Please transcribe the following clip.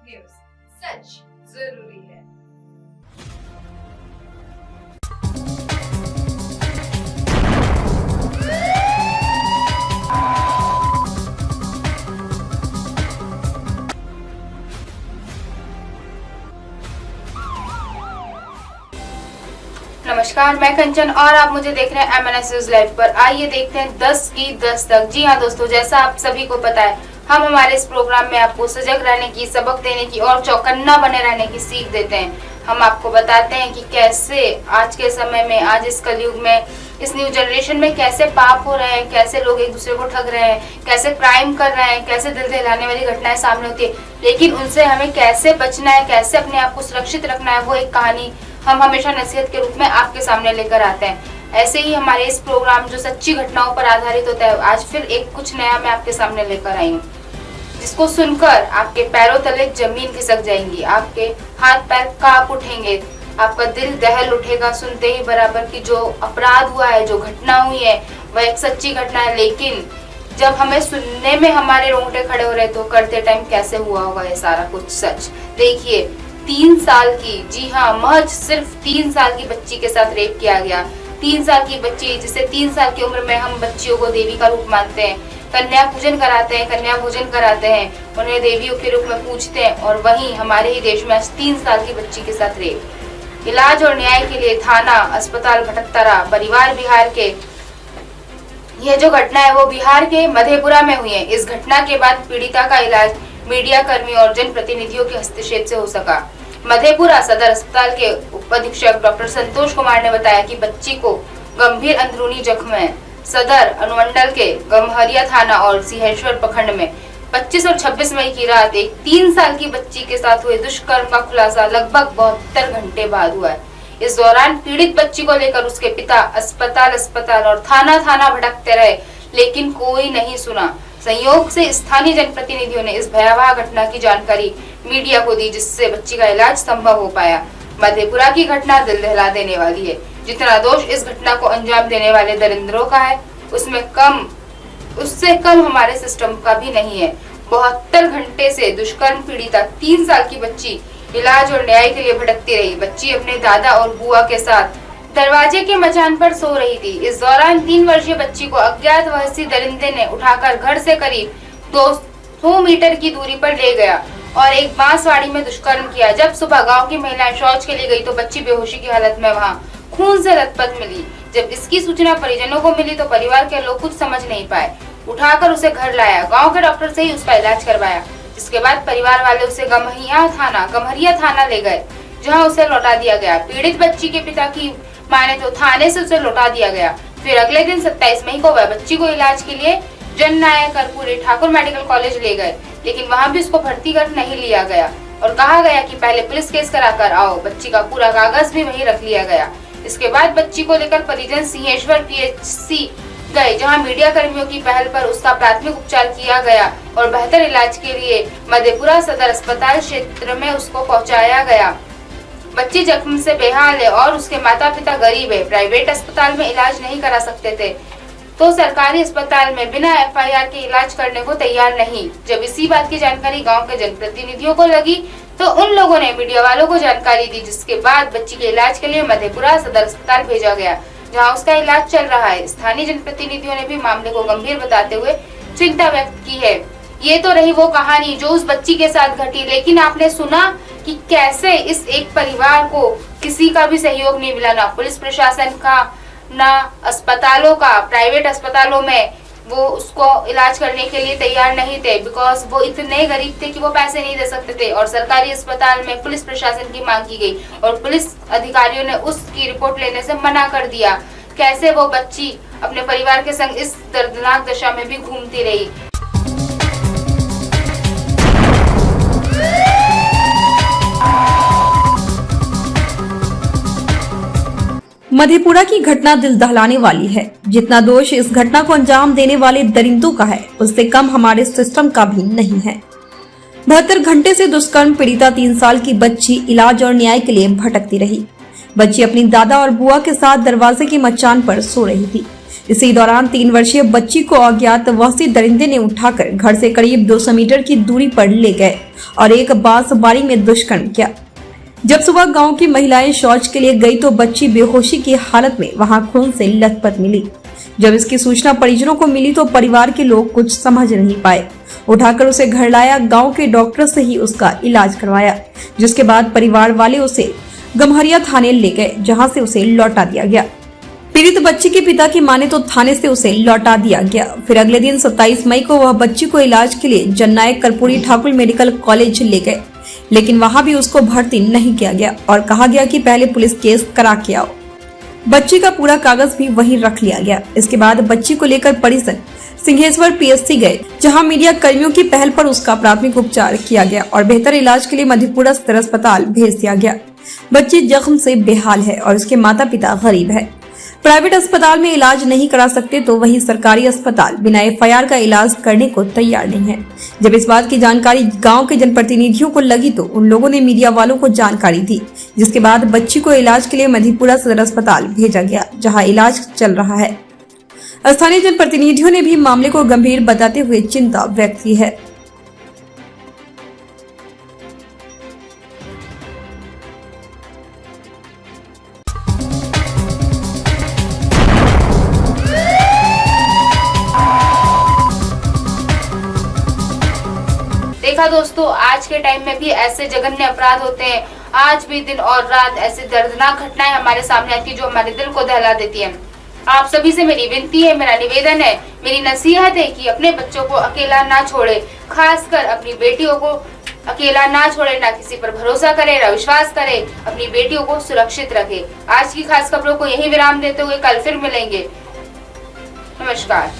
News, सच जरूरी है। नमस्कार, मैं कंचन और आप मुझे देख रहे हैं MNS न्यूज लाइव पर। आइए देखते हैं 10 की 10 तक। जी हाँ दोस्तों, जैसा आप सभी को पता है, हम हमारे इस प्रोग्राम में आपको सजग रहने की, सबक देने की और चौकन्ना बने रहने की सीख देते हैं। हम आपको बताते हैं कि कैसे आज के समय में, आज इस कलयुग में, इस न्यू जनरेशन में कैसे पाप हो रहे हैं, कैसे लोग एक दूसरे को ठग रहे हैं, कैसे क्राइम कर रहे हैं, कैसे दिल दहलाने वाली घटनाएं सामने होती है, लेकिन उनसे हमें कैसे बचना है, कैसे अपने आप को सुरक्षित रखना है, वो एक कहानी हम हमेशा नसीहत के रूप में आपके सामने लेकर आते हैं। ऐसे ही हमारे इस प्रोग्राम जो सच्ची घटनाओं पर आधारित होता है, आज फिर एक कुछ नया मैं आपके सामने लेकर आई हूँ, जिसको सुनकर आपके पैरों तले जमीन खिसक जाएंगी, आपके हाथ पैर कांप उठेंगे, आपका दिल दहल उठेगा सुनते ही बराबर की जो अपराध हुआ है, जो घटना हुई है, वह एक सच्ची घटना है। लेकिन जब हमें सुनने में हमारे रोंगटे खड़े हो रहे तो करते टाइम कैसे हुआ होगा ये सारा कुछ सच। देखिए, 3 साल की, जी हाँ, महज सिर्फ 3 साल की बच्ची के साथ रेप किया गया। 3 साल की बच्ची, जिसे 3 साल की उम्र में हम बच्चियों को देवी का रूप मानते हैं, कन्या पूजन कराते हैं, कन्या भोजन कराते हैं, उन्हें देवियों के रूप में पूजते हैं, और वहीं हमारे ही देश में आज 3 साल की बच्ची के साथ रेप। इलाज और न्याय के लिए थाना अस्पताल भटकता रहा परिवार। बिहार के यह जो घटना है वो बिहार के मधेपुरा में हुई है। इस घटना के बाद पीड़िता का इलाज मीडिया कर्मी और जनप्रतिनिधियों के हस्तक्षेप से हो सका। मधेपुरा सदर अस्पताल के उप अधीक्षक डॉक्टर संतोष कुमार ने बताया कि बच्ची को गंभीर अंदरूनी जख्म है। सदर अनुमंडल के गम्हरिया थाना और सिंहेश्वर प्रखंड में 25 और 26 मई की रात एक 3 साल की बच्ची के साथ हुए दुष्कर्म का खुलासा लगभग 72 घंटे बाद हुआ है। इस दौरान पीड़ित बच्ची को लेकर उसके पिता अस्पताल और थाना भटकते रहे, लेकिन कोई नहीं सुना। संयोग से स्थानीय जनप्रतिनिधियों ने इस भयावह घटना की जानकारी मीडिया को दी, जिससे बच्ची का इलाज संभव हो पाया। मधेपुरा की घटना दिल दहला देने वाली है। जितना दोष इस घटना को अंजाम देने वाले दरिंद्रों का है, उससे कम हमारे सिस्टम का भी नहीं है। 72 घंटे से दुष्कर्म पीड़िता 3 साल की बच्ची इलाज और न्याय के लिए भटकती रही। बच्ची अपने दादा और बुआ के साथ दरवाजे के मचान पर सो रही थी। इस दौरान 3 वर्षीय बच्ची को अज्ञात वहसी दरिंदे ने उठाकर घर से करीब 200 मीटर की दूरी पर ले गया और एक बांसवाड़ी में दुष्कर्म किया। जब सुबह गांव की महिलाएं शौच के लिए गई तो बच्ची बेहोशी की हालत में वहां खून से लथपथ मिली। जब इसकी सूचना परिजनों को मिली तो परिवार के लोग कुछ समझ नहीं पाए, उठाकर उसे घर लाया। गांव के डॉक्टर से ही उसका इलाज करवाया, जिसके बाद परिवार वाले उसे गम्हरिया थाना ले गए, जहां उसे लौटा दिया गया। पीड़ित बच्ची के पिता की माने तो थाने से उसे लौटा दिया गया। फिर अगले दिन 27 मई को वह बच्ची को इलाज के लिए जननायक कर्पूरी ठाकुर मेडिकल कॉलेज ले गए, लेकिन वहां भी उसको भर्ती कर नहीं लिया गया और कहा गया कि पहले पुलिस केस कराकर आओ। बच्ची का पूरा कागज भी वहीं रख लिया गया। इसके बाद बच्ची को लेकर परिजन सिंहेश्वर PHC गए, जहां मीडिया कर्मियों की पहल पर उसका प्राथमिक उपचार किया गया और बेहतर इलाज के लिए मधेपुरा सदर अस्पताल क्षेत्र में उसको पहुंचाया गया। बच्ची जख्म से बेहाल है और उसके माता पिता गरीब है। प्राइवेट अस्पताल में इलाज नहीं करा सकते थे तो सरकारी अस्पताल में बिना FIR के इलाज करने को तैयार नहीं। जब इसी बात की जानकारी गांव के जनप्रतिनिधियों को लगी तो उन लोगों ने मीडिया वालों को जानकारी दी, जिसके बाद बच्ची के इलाज के लिए मधेपुरा सदर अस्पताल भेजा गया, जहां उसका इलाज चल रहा है। स्थानीय जनप्रतिनिधियों ने भी मामले को गंभीर बताते हुए चिंता व्यक्त की है। ये तो रही वो कहानी जो उस बच्ची के साथ घटी, लेकिन आपने सुना कि कैसे इस एक परिवार को किसी का भी सहयोग नहीं मिला, ना पुलिस प्रशासन का, ना अस्पतालों का। प्राइवेट अस्पतालों में वो उसको इलाज करने के लिए तैयार नहीं थे, बिकॉज वो इतने गरीब थे कि वो पैसे नहीं दे सकते थे। और सरकारी अस्पताल में पुलिस प्रशासन की मांग की गई और पुलिस अधिकारियों ने उसकी रिपोर्ट लेने से मना कर दिया। कैसे वो बच्ची अपने परिवार के संग इस दर्दनाक दशा में भी घूमती रही। मधेपुरा की घटना दिल दहलाने वाली है। जितना दोष इस घटना को अंजाम देने वाले दरिंदों का है, उससे कम हमारे सिस्टम का भी नहीं है। 72 घंटे से दुष्कर्म पीड़िता 3 साल की बच्ची इलाज और न्याय के लिए भटकती रही। बच्ची अपनी दादा और बुआ के साथ दरवाजे की मचान पर सो रही थी। इसी दौरान 3 वर्षीय बच्ची को अज्ञातवासी दरिंदे ने उठाकर घर से करीब 200 मीटर की दूरी पर ले गए और एक बांसबाड़ी में दुष्कर्म किया। जब सुबह गांव की महिलाएं शौच के लिए गई तो बच्ची बेहोशी की हालत में वहां खून से लथपथ मिली। जब इसकी सूचना परिजनों को मिली तो परिवार के लोग कुछ समझ नहीं पाए। उठाकर उसे घर लाया, गांव के डॉक्टर से ही उसका इलाज करवाया, जिसके बाद परिवार वाले उसे गम्हरिया थाने ले गए, जहां से उसे लौटा दिया गया। पीड़ित बच्ची के पिता की माने तो थाने से उसे लौटा दिया गया। फिर अगले दिन 27 मई को वह बच्ची को इलाज के लिए जननायक कर्पूरी ठाकुर मेडिकल कॉलेज ले गए, लेकिन वहां भी उसको भर्ती नहीं किया गया और कहा गया कि पहले पुलिस केस करा के आओ। बच्ची का पूरा कागज भी वहीं रख लिया गया। इसके बाद बच्ची को लेकर परिजन सिंहेश्वर पीएचसी गए, जहां मीडिया कर्मियों की पहल पर उसका प्राथमिक उपचार किया गया और बेहतर इलाज के लिए मधेपुरा सदर अस्पताल भेज दिया गया। बच्ची जख्म से बेहाल है और उसके माता पिता गरीब है। प्राइवेट अस्पताल में इलाज नहीं करा सकते तो वही सरकारी अस्पताल बिना FIR का इलाज करने को तैयार नहीं है। जब इस बात की जानकारी गांव के जनप्रतिनिधियों को लगी तो उन लोगों ने मीडिया वालों को जानकारी दी, जिसके बाद बच्ची को इलाज के लिए मधेपुरा सदर अस्पताल भेजा गया, जहां इलाज चल रहा है। स्थानीय जनप्रतिनिधियों ने भी मामले को गंभीर बताते हुए चिंता व्यक्त की है। देखा दोस्तों, आज के टाइम में भी ऐसे जघन्य अपराध होते हैं। आज भी दिन और रात ऐसे दर्दनाक घटनाएं हमारे सामने आती है जो हमारे दिल को दहला देती हैं। आप सभी से मेरी विनती है, मेरा निवेदन है, मेरी नसीहत है कि अपने बच्चों को अकेला ना छोड़े, खासकर अपनी बेटियों को अकेला ना छोड़े, ना किसी पर भरोसा करे, ना विश्वास करे, अपनी बेटियों को सुरक्षित रखे। आज की खास खबरों को यही विराम देते हुए कल फिर मिलेंगे। नमस्कार।